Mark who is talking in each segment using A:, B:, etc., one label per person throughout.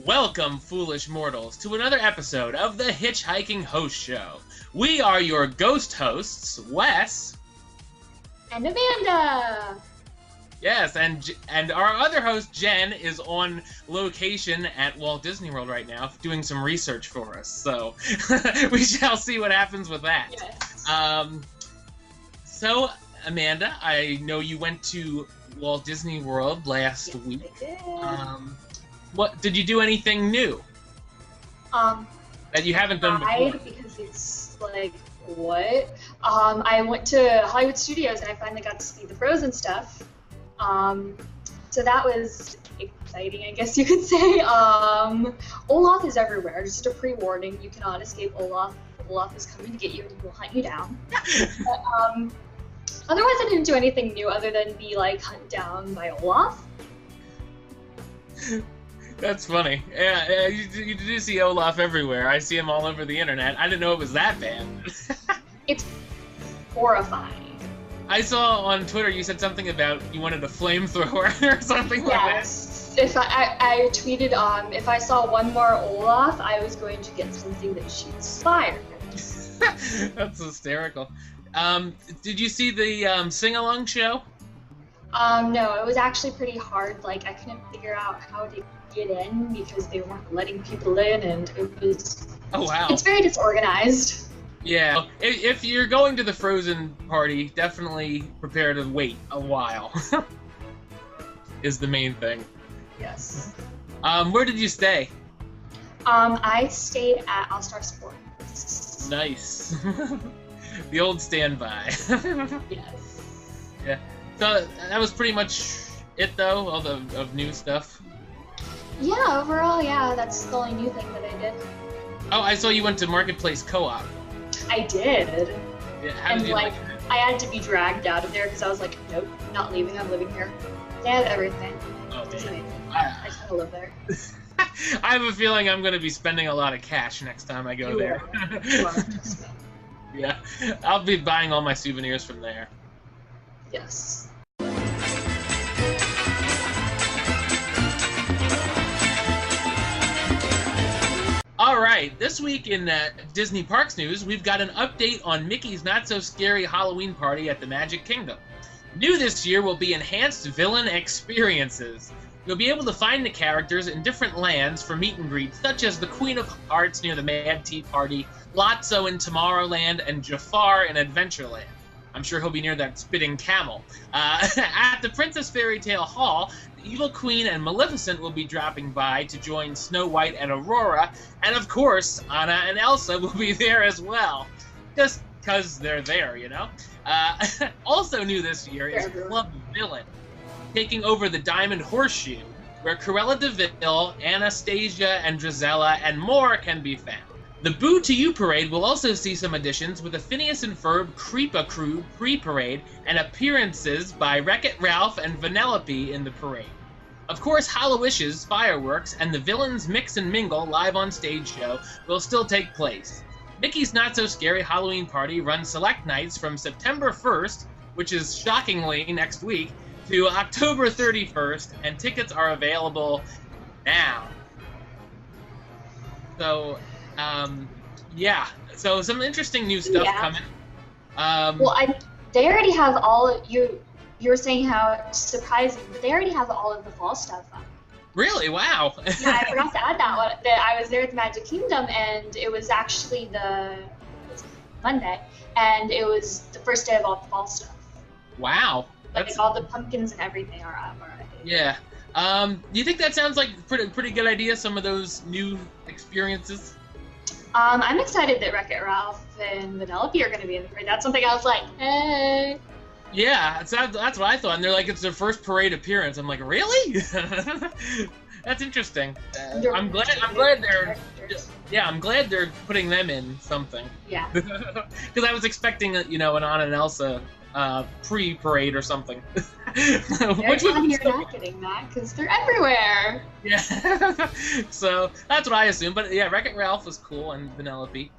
A: Welcome, foolish mortals, to another episode of the HitchHiking Host Show. We are your ghost hosts, Wes
B: and Amanda.
A: Yes, and our other host, Jen, is on location at Walt Disney World right now, doing some research for us. So we shall see what happens with that.
B: Yes.
A: So Amanda, I know you went to Walt Disney World last week.
B: I did.
A: What did you do? Anything new? That you haven't done before?
B: Because it's like, what? I went to Hollywood Studios and I finally got to see the Frozen stuff. So that was exciting, I guess you could say. Olaf is everywhere. Just a pre-warning, you cannot escape Olaf. Olaf is coming to get you and he will hunt you down. But, otherwise, I didn't do anything new other than be like hunted down by Olaf.
A: That's funny. Yeah, you do see Olaf everywhere. I see him all over the internet. I didn't know it was that bad.
B: It's horrifying.
A: I saw on Twitter you said something about you wanted a flamethrower or something like that.
B: Yes. If I tweeted, if I saw one more Olaf, I was going to get something that shoots fire.
A: That's hysterical. Did you see the sing-along show?
B: No, it was actually pretty hard. Like, I couldn't figure out how to get in because they weren't letting people in, and it was...
A: Oh, wow.
B: It's very disorganized.
A: Yeah. If you're going to the Frozen party, definitely prepare to wait a while. Is the main thing.
B: Yes.
A: Where did you stay?
B: I stayed at All-Star Sports.
A: Nice. The old standby.
B: Yes.
A: Yeah. So that was pretty much it, though, all of new stuff?
B: Yeah, overall, yeah, that's the only new thing that I did.
A: Oh, I saw you went to Marketplace Co-op.
B: I did.
A: Yeah, how did you like it?
B: I had to be dragged out of there because I was like, nope, not leaving, I'm living here. They had everything.
A: Oh,
B: man. I just had to live there.
A: I have a feeling I'm going to be spending a lot of cash next time I go there.
B: You are.
A: Yeah, I'll be buying all my souvenirs from there.
B: Yes.
A: Alright, this week in Disney Parks news, we've got an update on Mickey's Not-So-Scary Halloween Party at the Magic Kingdom. New this year will be enhanced villain experiences. You'll be able to find the characters in different lands for meet and greets, such as the Queen of Hearts near the Mad Tea Party, Lotso in Tomorrowland, and Jafar in Adventureland. I'm sure he'll be near that spitting camel. At the Princess Fairy Tale Hall, the Evil Queen and Maleficent will be dropping by to join Snow White and Aurora, and of course, Anna and Elsa will be there as well. Just because they're there, you know? Also new this year is Club Villain, taking over the Diamond Horseshoe, where Cruella de Vil, Anastasia, and Drizella, and more can be found. The Boo to You Parade will also see some additions with a Phineas and Ferb Creepa Crew pre-parade and appearances by Wreck-It Ralph and Vanellope in the parade. Of course, Hallowishes, fireworks, and the Villains Mix and Mingle live on stage show will still take place. Mickey's Not-So-Scary Halloween Party runs select nights from September 1st, which is shockingly next week, to October 31st, and tickets are available now. So, yeah. So some interesting new stuff coming.
B: They already have all you were saying how it's surprising, but they already have all of the fall stuff up.
A: Really? Wow.
B: Yeah, I forgot to add that one. I was there at the Magic Kingdom, and it was actually Monday, and it was the first day of all the fall stuff.
A: Wow.
B: Like all the pumpkins and everything are up already.
A: Yeah. Do you think that sounds like a pretty good idea, some of those new experiences?
B: I'm excited that Wreck-It Ralph and Vanellope are going to be in the parade. That's something I was like, hey.
A: Yeah, that's what I thought. And they're like, it's their first parade appearance. I'm like, really? That's interesting. I'm glad they're. Yeah, I'm glad they're putting them in something.
B: Yeah.
A: Because I was expecting, an Anna and Elsa pre-parade or something.
B: Which you're not getting that because they're everywhere.
A: Yeah. So that's what I assume. But yeah, Wreck-It Ralph was cool and Vanellope.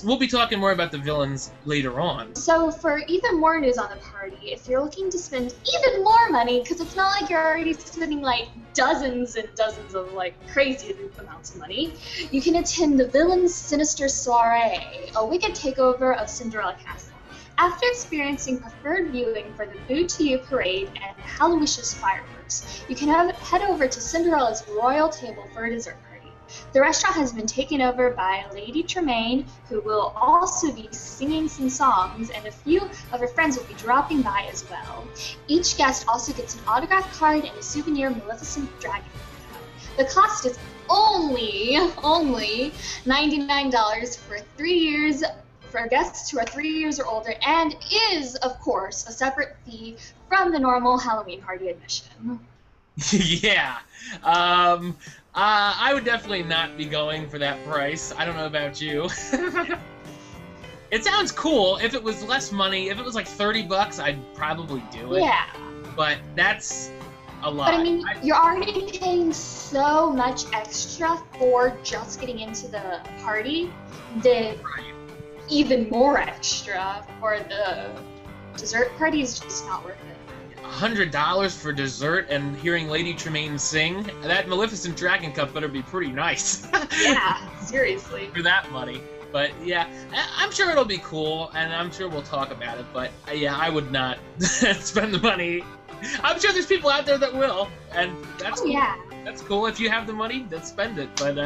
A: We'll be talking more about the villains later on.
B: So for even more news on the party, if you're looking to spend even more money, because it's not like you're already spending like dozens and dozens of like crazy amounts of money, you can attend the Villains Sinister Soiree, a wicked takeover of Cinderella Castle. After experiencing preferred viewing for the Boo to You parade and Hallowishes fireworks, you can head over to Cinderella's royal table for a dessert party. The restaurant has been taken over by Lady Tremaine, who will also be singing some songs, and a few of her friends will be dropping by as well. Each guest also gets an autograph card and a souvenir Maleficent dragon. The cost is only $99 for 3 years for guests who are 3 years or older, and is, of course, a separate fee from the normal Halloween party admission.
A: Yeah. I would definitely not be going for that price. I don't know about you. It sounds cool. If it was less money, if it was like $30, I'd probably do it.
B: Yeah.
A: But that's a lot.
B: But I mean, you're already paying so much extra for just getting into the party that even more extra for the dessert party is just not worth it.
A: $100 for dessert and hearing Lady Tremaine sing? That Maleficent Dragon Cup better be pretty nice.
B: Yeah, seriously.
A: For that money. But yeah, I'm sure it'll be cool, and I'm sure we'll talk about it, but yeah, I would not spend the money. I'm sure there's people out there that will, and that's cool.
B: Yeah.
A: That's cool. If you have the money, then spend it. But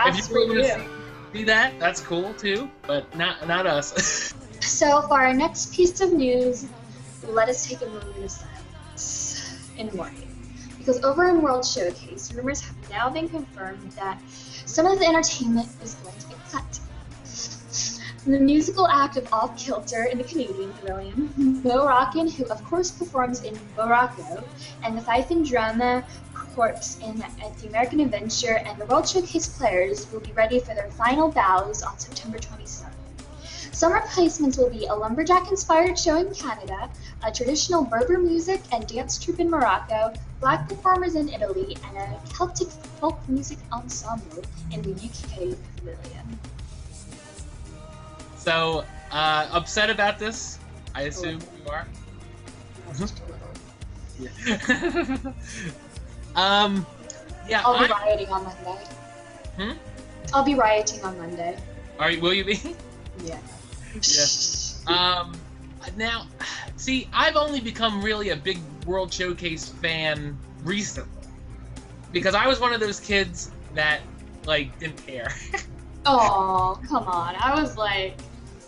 B: if
A: you want to see that, that's cool too, but not us.
B: So for our next piece of news, let us take a moment of silence in mourning. Because over in World Showcase, rumors have now been confirmed that some of the entertainment is going to get cut. The musical act of Off Kilter in the Canadian Pavilion, Bo Rockin, who of course performs in Boracay, and the Fife and Drama Corps at the American Adventure, and the World Showcase players will be ready for their final bows on September 27th. Some replacements will be a lumberjack-inspired show in Canada, a traditional Berber music and dance troupe in Morocco, black performers in Italy, and a Celtic folk music ensemble in the UK Pavilion.
A: So, upset about this? I assume you are?
B: Just a little.
A: Yeah. Yeah.
B: I'll be rioting on Monday. I'll be rioting on Monday.
A: Will you be?
B: Yeah.
A: Yeah. Now, see, I've only become really a big World Showcase fan recently. Because I was one of those kids that, like, didn't care.
B: Oh, come on. I was like,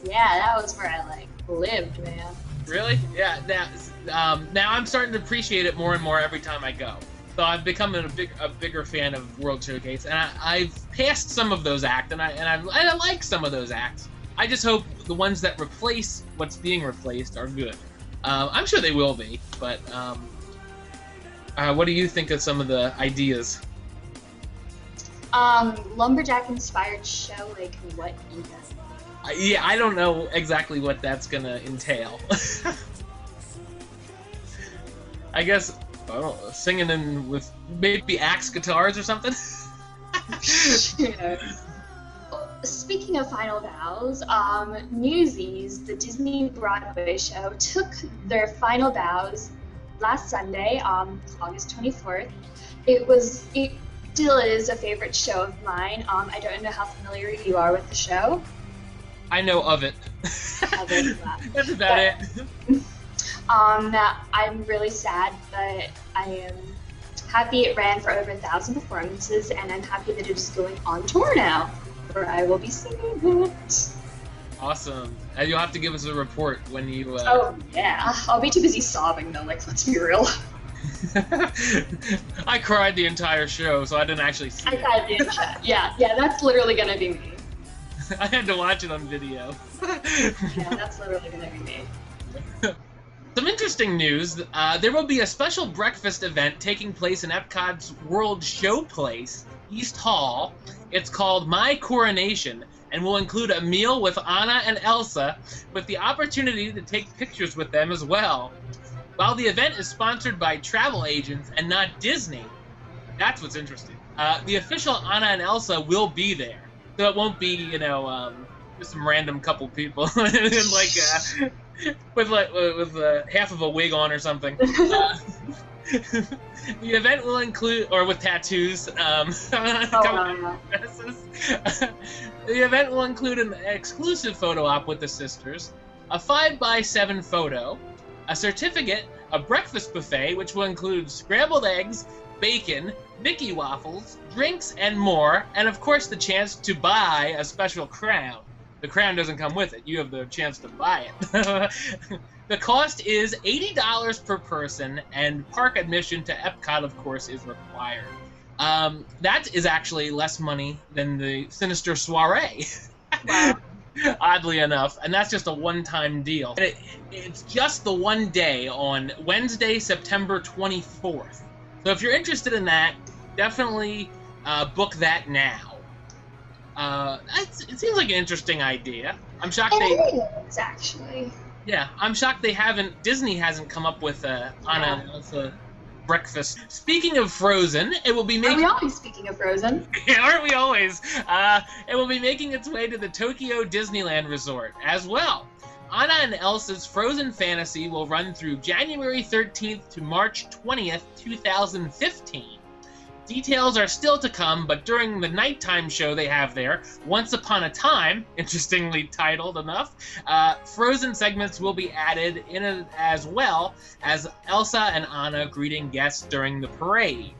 B: yeah, that was where I, like, lived, man.
A: Really? Yeah. Now I'm starting to appreciate it more and more every time I go. So I've become a bigger fan of World Showcase, and I've passed some of those acts, and I like some of those acts. I just hope the ones that replace what's being replaced are good. I'm sure they will be, but what do you think of some of the ideas?
B: Lumberjack-inspired show, like what even?
A: Yeah, I don't know exactly what that's gonna entail. I guess, I don't know, singing in with maybe axe guitars or something?
B: Yeah. Speaking of final bows, Newsies, the Disney Broadway show, took their final bows last Sunday, August 24th. It still is a favorite show of mine. I don't know how familiar you are with the show.
A: I know of it. That's about it.
B: I'm really sad, but I am happy it ran for over 1,000 performances, and I'm happy that it is going on tour now, where I will be singing it.
A: Awesome. And you'll have to give us a report when you...
B: Oh, yeah. I'll be too busy sobbing, though, like, let's be real.
A: I cried the entire show, so I didn't actually see it.
B: I cried the entire Yeah, that's literally gonna be me.
A: I had to watch it on video.
B: Yeah, that's literally gonna be me.
A: Some interesting news. There will be a special breakfast event taking place in Epcot's World Showplace, East Hall. It's called My Coronation, and will include a meal with Anna and Elsa, with the opportunity to take pictures with them as well. While the event is sponsored by travel agents and not Disney, that's what's interesting. The official Anna and Elsa will be there, so it won't be, just some random couple people with half of a wig on or something. The event will include, or with tattoos. The event will include an exclusive photo op with the sisters, a 5x7 photo, a certificate, a breakfast buffet, which will include scrambled eggs, bacon, Mickey waffles, drinks, and more, and of course the chance to buy a special crown. The crown doesn't come with it. You have the chance to buy it. The cost is $80 per person, and park admission to Epcot, of course, is required. That is actually less money than the Sinister Soiree. Wow. Oddly enough, and that's just a one-time deal. And it's just the one day on Wednesday, September 24th. So if you're interested in that, definitely book that now. It seems like an interesting idea. I'm shocked
B: it is, actually.
A: Yeah, I'm shocked Disney hasn't come up with Anna and Elsa breakfast. Speaking of Frozen, it will be making...
B: Are we always speaking of Frozen?
A: Yeah, aren't we always? It will be making its way to the Tokyo Disneyland Resort as well. Anna and Elsa's Frozen Fantasy will run through January 13th to March 20th, 2015. Details are still to come, but during the nighttime show they have there, Once Upon a Time, interestingly titled enough, Frozen segments will be added in as well as Elsa and Anna greeting guests during the parade.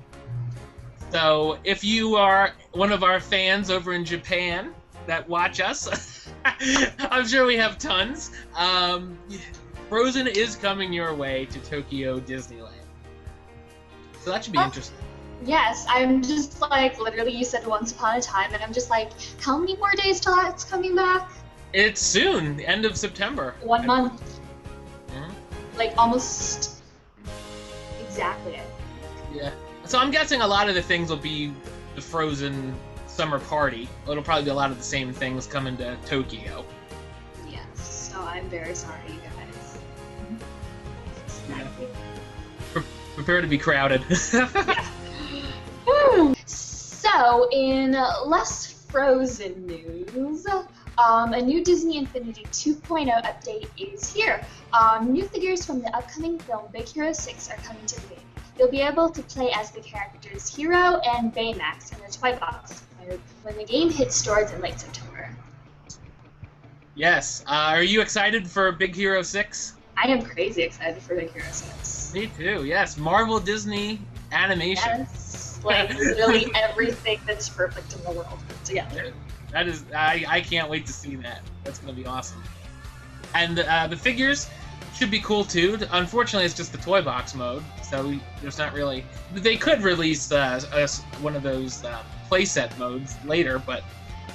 A: So if you are one of our fans over in Japan that watch us, I'm sure we have tons, Frozen is coming your way to Tokyo Disneyland. So that should be interesting.
B: Yes, I'm just like, literally you said Once Upon a Time, and I'm just like, how many more days till that's coming back?
A: It's soon, the end of September.
B: 1 month. Mm-hmm. Like, almost exactly, I think.
A: Yeah. So I'm guessing a lot of the things will be the Frozen summer party. It'll probably be a lot of the same things coming to Tokyo.
B: Yes, so I'm very sorry, you guys.
A: Yeah. Prepare to be crowded.
B: Yeah. So, in less Frozen news, a new Disney Infinity 2.0 update is here. New figures from the upcoming film Big Hero 6 are coming to the game. You'll be able to play as the characters Hero and Baymax in the toy box mode when the game hits stores in late September.
A: Yes. Are you excited for Big Hero 6?
B: I am crazy excited for Big Hero 6.
A: Me too, yes. Marvel Disney animation.
B: Yes. Like, literally everything that's perfect in the world put together.
A: That is, I can't wait to see that. That's going to be awesome. And the figures should be cool too. Unfortunately, it's just the toy box mode, so there's not really... They could release one of those playset modes later, but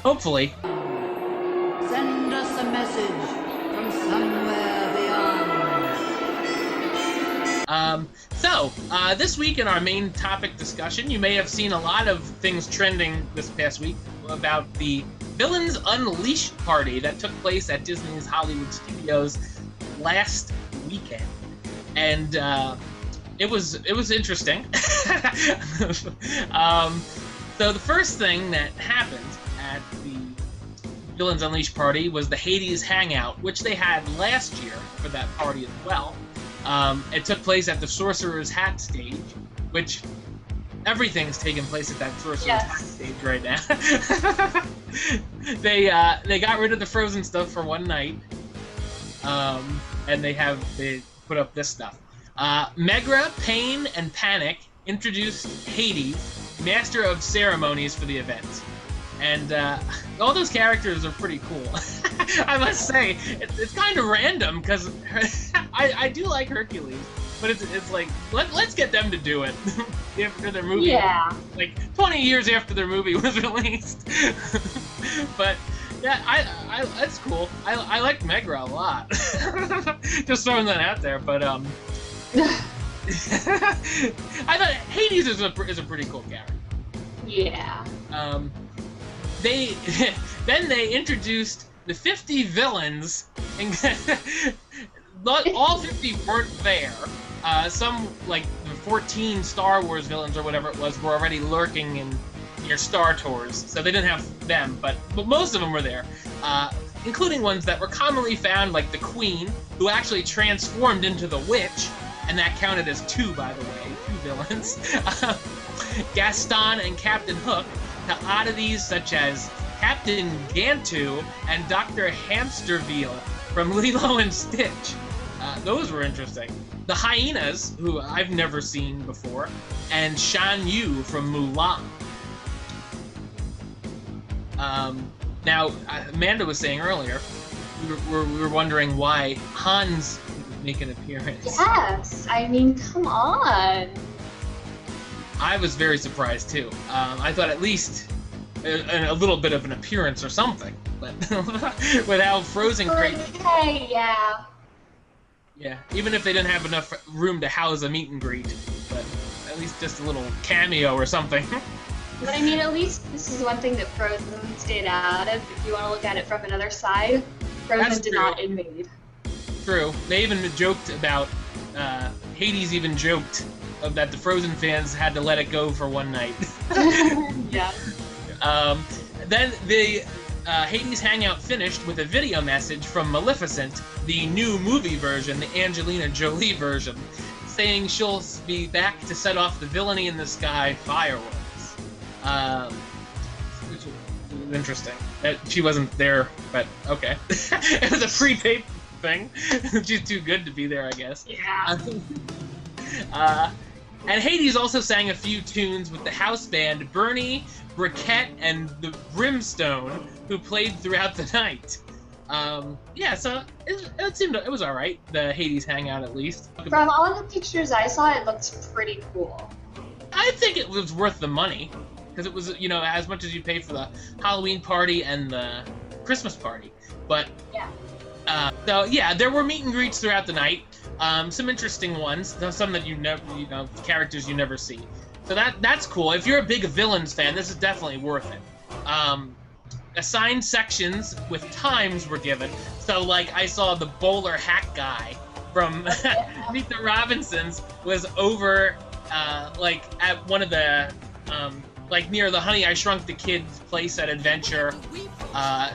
A: hopefully.
C: Send us a message from somewhere beyond.
A: This week in our main topic discussion, you may have seen a lot of things trending this past week about the Villains Unleashed party that took place at Disney's Hollywood Studios last weekend, and it was interesting. So the first thing that happened at the Villains Unleashed party was the Hades Hangout, which they had last year for that party as well. It took place at the Sorcerer's Hat stage, which everything's taking place at that Sorcerer's Hat stage right now. They got rid of the Frozen stuff for one night, and they put up this stuff. Megra, Pain, and Panic introduced Hades, Master of Ceremonies, for the event. And all those characters are pretty cool. I must say, it's kind of random, because I do like Hercules, but it's like, let's get them to do it after their movie.
B: Yeah.
A: Like, 20 years after their movie was released. But, yeah, that's cool. I like Megra a lot. Just throwing that out there, but, I thought Hades is a pretty cool character.
B: Yeah.
A: They Then they introduced the 50 villains, and not all 50 weren't there. Some, like the 14 Star Wars villains or whatever it was, were already lurking in your Star Tours, so they didn't have them, but most of them were there, including ones that were commonly found, like the Queen, who actually transformed into the Witch, and that counted as 2, by the way, 2 villains. Gaston and Captain Hook, to oddities such as Captain Gantu and Dr. Hamsterville from Lilo and Stitch. Those were interesting. The Hyenas, who I've never seen before, and Shan Yu from Mulan. Now, Amanda was saying earlier, we were wondering why Hans would make an appearance.
B: Yes, I mean, come on.
A: I was very surprised too. I thought at least a little bit of an appearance or something, but without Frozen Crate.
B: Okay, yeah.
A: Yeah, even if they didn't have enough room to house a meet and greet, but at least just a little cameo or something.
B: But I mean, at least this is one thing that Frozen stayed out of. If you want to look at it from another side, Frozen did not invade.
A: True. They even joked about, Hades even joked that the Frozen fans had to let it go for one night.
B: Yeah.
A: Then the Hades hangout finished with a video message from Maleficent, the new movie version, the Angelina Jolie version, saying she'll be back to set off the Villainy in the Sky fireworks. Which was interesting. She wasn't there, but okay. It was a prepaid thing. She's too good to be there, I guess.
B: Yeah.
A: And Hades also sang a few tunes with the house band Bernie, Briquette, and the Brimstone, who played throughout the night. Yeah, so it was all right. The Hades hangout, at least.
B: From all the pictures I saw, it looked pretty cool.
A: I think it was worth the money, because it was, as much as you pay for the Halloween party and the Christmas party. But
B: yeah.
A: So yeah, there were meet and greets throughout the night. Some interesting ones, some that you never, characters you never see. So that's cool. If you're a big Villains fan, this is definitely worth it. Assigned sections with times were given. So like I saw the bowler hat guy from Meet the Robinsons was over like at one of the like near the Honey I Shrunk the Kids place at Adventure.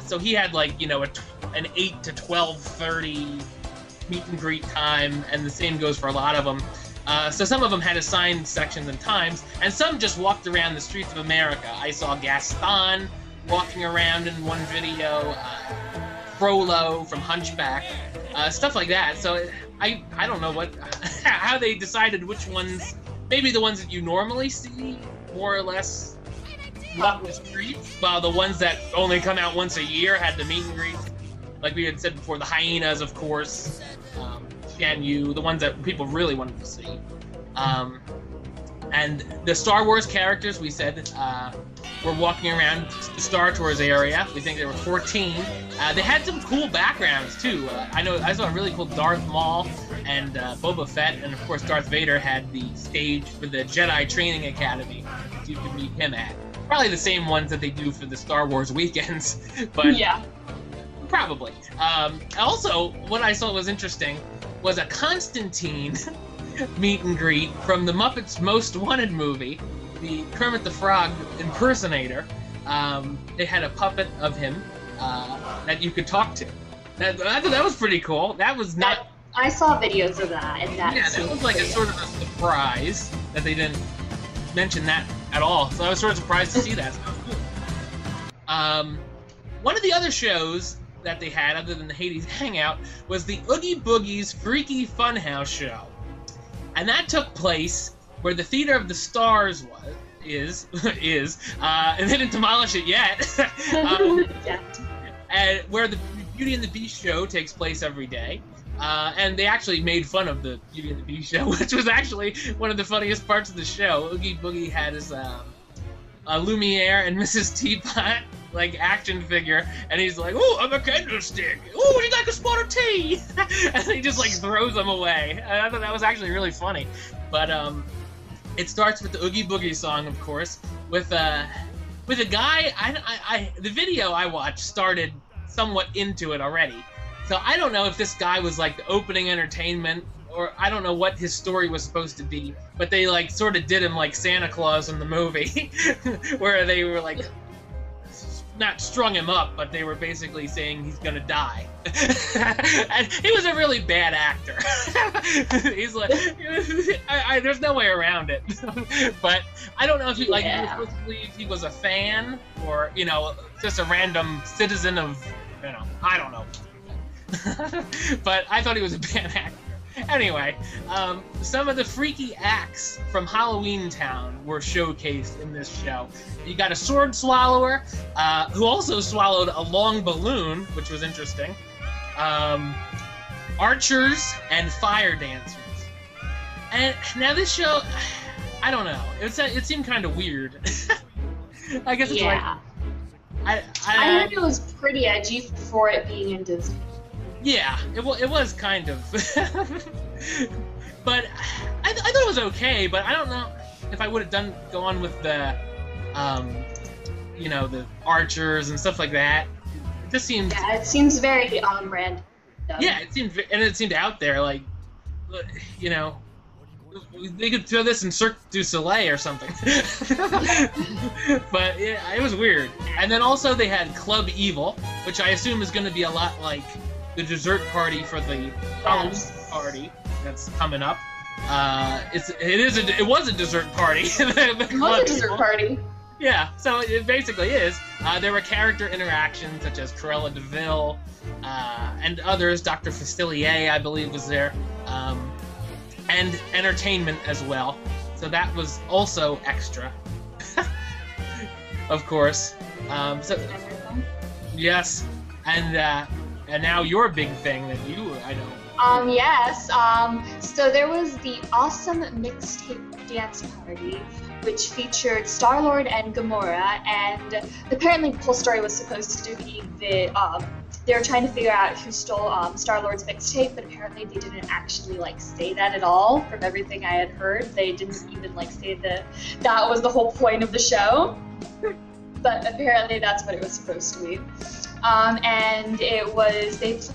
A: So he had like an 8 to 12:30 meet and greet time, and the same goes for a lot of them. So some of them had assigned sections and times, and some just walked around the streets of America. I saw Gaston walking around in one video, Frollo from Hunchback, stuff like that. So I don't know how they decided which ones. Maybe the ones that you normally see more or less walk the streets, while the ones that only come out once a year had the meet and greet. Like we had said before, the Hyenas, of course, Shan Yu, the ones that people really wanted to see. And the Star Wars characters, we said, were walking around the Star Tours area. We think there were 14. They had some cool backgrounds, too. I saw a really cool Darth Maul and Boba Fett, and of course Darth Vader had the stage for the Jedi Training Academy that you could meet him at. Probably the same ones that they do for the Star Wars weekends, but
B: yeah.
A: Probably. Also, what I saw was interesting was a Constantine meet and greet from the Muppets Most Wanted movie, the Kermit the Frog impersonator. They had a puppet of him that you could talk to. I thought that was pretty cool. That was not...
B: I saw videos of that, and that
A: was like a sort of a surprise that they didn't mention that at all. So I was sort of surprised to see that. So that was cool. One of the other shows that they had, other than the Hades Hangout, was the Oogie Boogie's Freaky Funhouse show. And that took place where the Theater of the Stars is, and they didn't demolish it yet,
B: yeah.
A: And where the Beauty and the Beast show takes place every day. And they actually made fun of the Beauty and the Beast show, which was actually one of the funniest parts of the show. Oogie Boogie had his Lumiere and Mrs. Teapot like action figure, and he's like, "Oh, I'm a candlestick. Oh, would you like a spot of tea?" And he just like throws them away. And I thought that was actually really funny. But it starts with the Oogie Boogie song, of course, with with a guy, the video I watched started somewhat into it already. So I don't know if this guy was like the opening entertainment, or I don't know what his story was supposed to be, but they like sort of did him like Santa Claus in the movie, where they were like, not strung him up, but they were basically saying he's gonna die. And he was a really bad actor. He's like, there's no way around it. But I don't know if he was supposed to believe he was a fan, or just a random citizen of, I don't know. But I thought he was a bad actor. Anyway, some of the freaky acts from Halloween Town were showcased in this show. You got a sword swallower, who also swallowed a long balloon, which was interesting. Archers and fire dancers. And now this show, I don't know. It seemed kind of weird. I guess it's I
B: heard it was pretty edgy for it being in Disney.
A: Yeah, it was kind of. But I thought it was okay, but I don't know if I would have gone with the, the archers and stuff like that. It just seemed...
B: Yeah, it seems very random.
A: Yeah, it seemed out there, like, they could throw this in Cirque du Soleil or something. But yeah, it was weird. And then also they had Club Evil, which I assume is going to be a lot like the dessert party for the Halloween party that's coming up. It was a dessert party.
B: It was a dessert party.
A: Yeah, so it basically is. There were character interactions such as Cruella de Vil and others. Dr. Facilier, I believe, was there. And entertainment as well. So that was also extra. Of course. Yes. And now your big thing that I know.
B: Yes. So there was the awesome mixtape dance party, which featured Star-Lord and Gamora, and apparently the whole story was supposed to be that they were trying to figure out who stole Star-Lord's mixtape, but apparently they didn't actually say that at all. From everything I had heard, they didn't even say that was the whole point of the show. But apparently that's what it was supposed to be. And they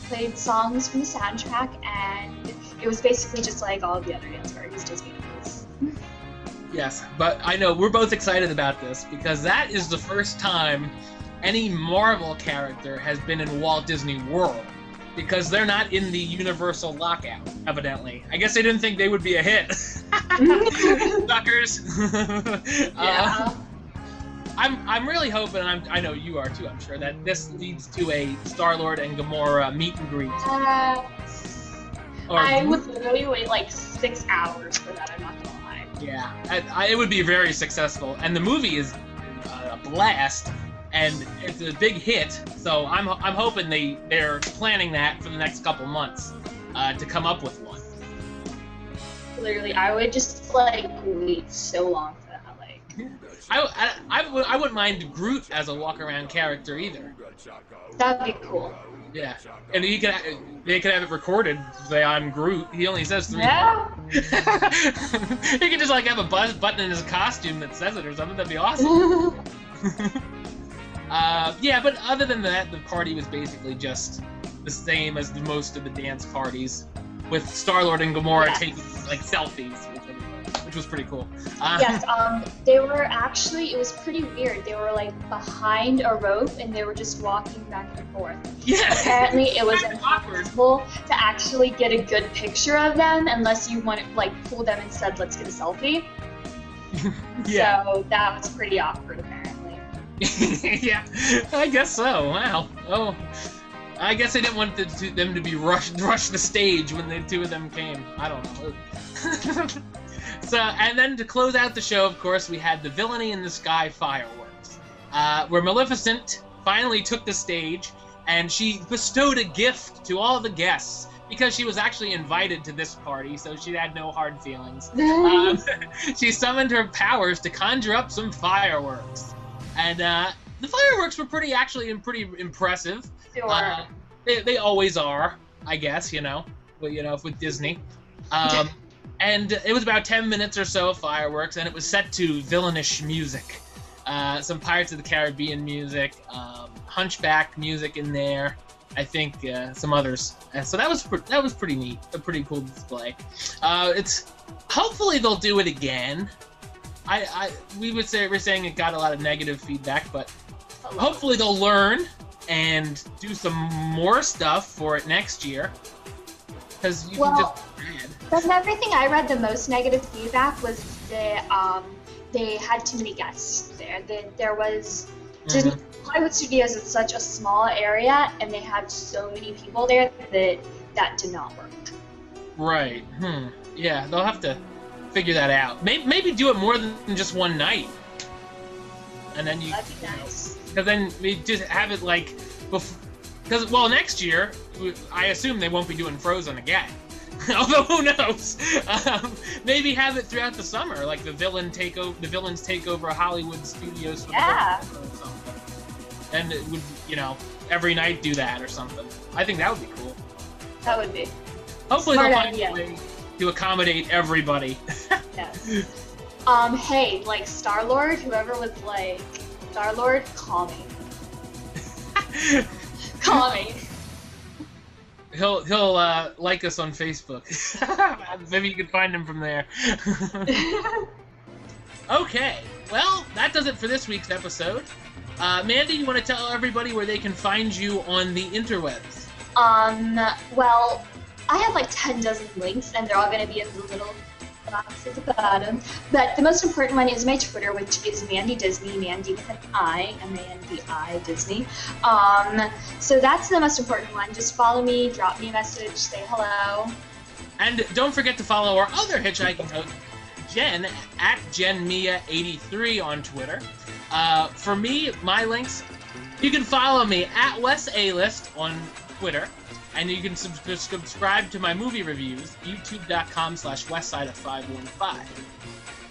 B: played songs from the soundtrack, and it was basically just like all of the other dance parties Disney does.
A: Yes, but I know we're both excited about this because that is the first time any Marvel character has been in Walt Disney World, because they're not in the Universal lockout, evidently. I guess they didn't think they would be a hit. Suckers.
B: Yeah.
A: I'm really hoping, and I know you are too, I'm sure, that this leads to a Star-Lord and Gamora meet and greet.
B: I would literally wait 6 hours for that, I'm not gonna lie.
A: Yeah, it would be very successful, and the movie is a blast, and it's a big hit. So I'm hoping they're planning that for the next couple months to come up with one.
B: Literally, I would just wait so long for that.
A: I wouldn't mind Groot as a walk-around character either.
B: That'd be cool.
A: Yeah, and they could have it recorded. Say, I'm Groot. He only says 3
B: Yeah.
A: He could just have a button in his costume that says it or something. That'd be awesome. Yeah, but other than that, the party was basically just the same as most of the dance parties, with Star-Lord and Gamora taking selfies with everybody, which was pretty cool.
B: Yes, they were actually, it was pretty weird. They were behind a rope and they were just walking back and forth.
A: Yeah.
B: Apparently it was impossible to actually get a good picture of them unless you want to pull them and said, let's get a selfie.
A: Yeah.
B: So that was pretty awkward apparently.
A: Yeah, I guess so. Wow. Oh, I guess they didn't want them to be rush the stage when the two of them came. I don't know. So, and then to close out the show, of course, we had the Villainy in the Sky fireworks, where Maleficent finally took the stage, and she bestowed a gift to all the guests, because she was actually invited to this party, so she had no hard feelings. She summoned her powers to conjure up some fireworks. And the fireworks were pretty impressive.
B: Sure.
A: They always are, I guess, with Disney. And it was about 10 minutes or so of fireworks, and it was set to villainish music. some Pirates of the Caribbean music, Hunchback music in there. I think some others. So that was pretty neat. A pretty cool display. Hopefully they'll do it again. We're saying it got a lot of negative feedback, but hopefully they'll learn and do some more stuff for it next year. Because you can just.
B: From everything I read, the most negative feedback was that they had too many guests there. There was Disney Hollywood Studios is such a small area, and they had so many people there that did not work. Right.
A: Yeah, they'll have to figure that out. Maybe do it more than just one night. And then
B: That'd be nice.
A: Because then we just have it like because next year I assume they won't be doing Frozen again. Although who knows? Maybe have it throughout the summer, like the villains take over Hollywood Studios. For the something. And it would, every night do that or something. I think that would be cool.
B: That would be.
A: Hopefully they'll find a way to accommodate everybody.
B: Yes. Hey, like Star-Lord, whoever was like Star-Lord, call me. Call me.
A: He'll like us on Facebook. Maybe you can find him from there. Okay, well, that does it for this week's episode. Mandi, you want to tell everybody where they can find you on the interwebs?
B: Well, I have like 10 dozen links, and they're all going to be in the little box at the bottom. But the most important one is my Twitter, which is Mandi Disney, Mandi with an I, M-A-N-D-I, Disney. So that's the most important one. Just follow me, drop me a message, say hello.
A: And don't forget to follow our other hitchhiking host, Jen, at JenMia83 on Twitter. For me, my links, you can follow me at Wes A-List on Twitter. And you can subscribe to my movie reviews, youtube.com/westside515.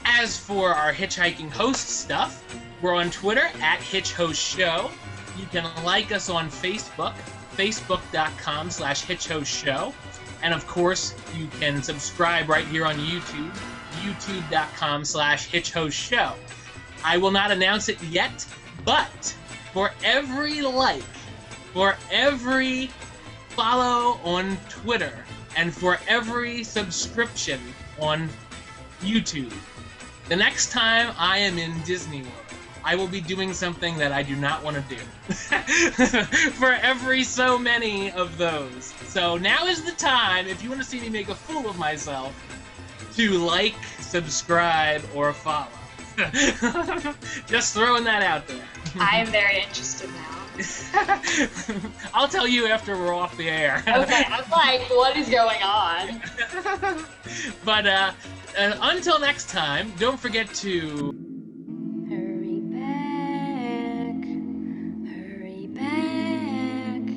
A: As for our hitchhiking host stuff, we're on Twitter at HitchHostShow. You can like us on Facebook, facebook.com/HitchHostShow. And of course, you can subscribe right here on YouTube, youtube.com/HitchHostShow. I will not announce it yet, but for every like, for every follow on Twitter, and for every subscription on YouTube, the next time I am in Disney World, I will be doing something that I do not want to do. For every so many of those. So now is the time, if you want to see me make a fool of myself, to like, subscribe, or follow. Just throwing that out there.
B: I am very interested now.
A: I'll tell you after we're off the air.
B: Okay, I'm like, what is going on?
A: But until next time, don't forget to
C: Hurry back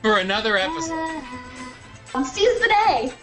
A: for another episode.
B: Seize the day!